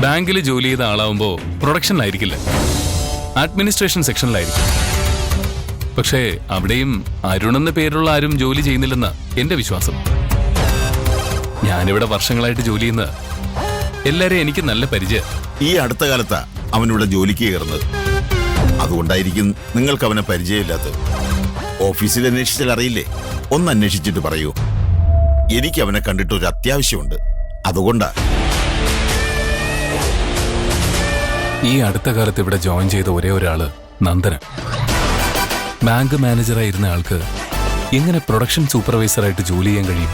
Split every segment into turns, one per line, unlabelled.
ബാങ്കിൽ ജോലി ചെയ്ത ആളാവുമ്പോ പ്രൊഡക്ഷനിലായിരിക്കില്ല, അഡ്മിനിസ്ട്രേഷൻ സെക്ഷനിലായിരിക്കും. പക്ഷേ അവിടെയും അരുൺ എന്ന പേരുള്ള ആരും ജോലി ചെയ്യുന്നില്ലെന്ന എന്റെ വിശ്വാസം. ഞാനിവിടെ വർഷങ്ങളായിട്ട് ജോലി ചെയ്യുന്ന എല്ലാരെയും എനിക്ക് നല്ല പരിചയം.
ഈ അടുത്ത കാലത്താ അവനിവിടെ ജോലിക്ക് കയറുന്നത്. അതുകൊണ്ടായിരിക്കും നിങ്ങൾക്ക് അവനെ പരിചയമില്ലാത്തത്. ഓഫീസിൽ അന്വേഷിച്ചാൽ അറിയില്ലേ? ഒന്ന് അന്വേഷിച്ചിട്ട് പറയൂ. എനിക്ക് അവനെ കണ്ടിട്ട് ഒരു അത്യാവശ്യമുണ്ട്, അതുകൊണ്ടാ.
ഈ അടുത്ത കാലത്ത് ഇവിടെ ജോയിൻ ചെയ്ത ഒരേ ഒരാള് നന്ദന. ബാങ്ക് മാനേജറായിരുന്ന ആൾക്ക് എങ്ങനെ പ്രൊഡക്ഷൻ സൂപ്പർവൈസറായിട്ട് ജോലി ചെയ്യാൻ കഴിയും?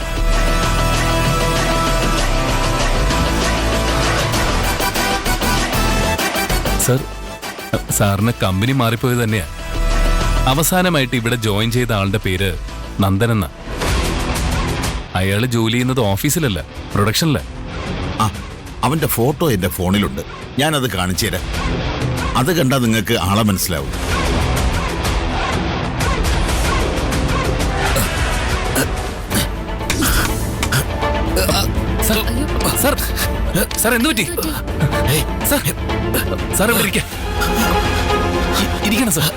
സർ, സാറിന് കമ്പനി മാറിപ്പോയത് തന്നെയാ. അവസാനമായിട്ട് ഇവിടെ ജോയിൻ ചെയ്ത ആളുടെ പേര് നന്ദനെന്ന. അയാള് ജോലി ചെയ്യുന്നത് ഓഫീസിലല്ല, പ്രൊഡക്ഷനില.
ആ, അവന്റെ ഫോട്ടോ എന്റെ ഫോണിലുണ്ട്, ഞാനത് കാണിച്ചു തരാം. അത് കണ്ടാൽ നിങ്ങൾക്ക് ആളെ മനസ്സിലാവും.
സാർ, സാർ എന്ത് പറ്റി? സാർ ഇവിടെ ഇരിക്കണം. സാർ,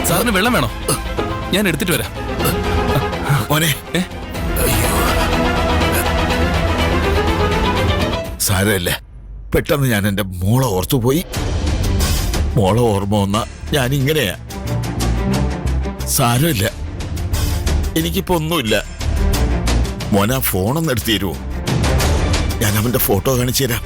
സാറിന് വെള്ളം വേണോ? ഞാൻ എടുത്തിട്ട് വരാം.
മോനെ, സാരമില്ല. പെട്ടെന്ന് ഞാൻ എന്റെ മോളെ ഓർത്തുപോയി. മോളെ ഓർമ്മ വന്ന ഞാൻ ഇങ്ങനെയാ. സാരമില്ല, എനിക്കിപ്പോ ഒന്നുമില്ല. മോനാ ഫോണൊന്ന് എടുത്തു തരുമോ? ഞാൻ അവന്റെ ഫോട്ടോ കാണിച്ചു തരാം.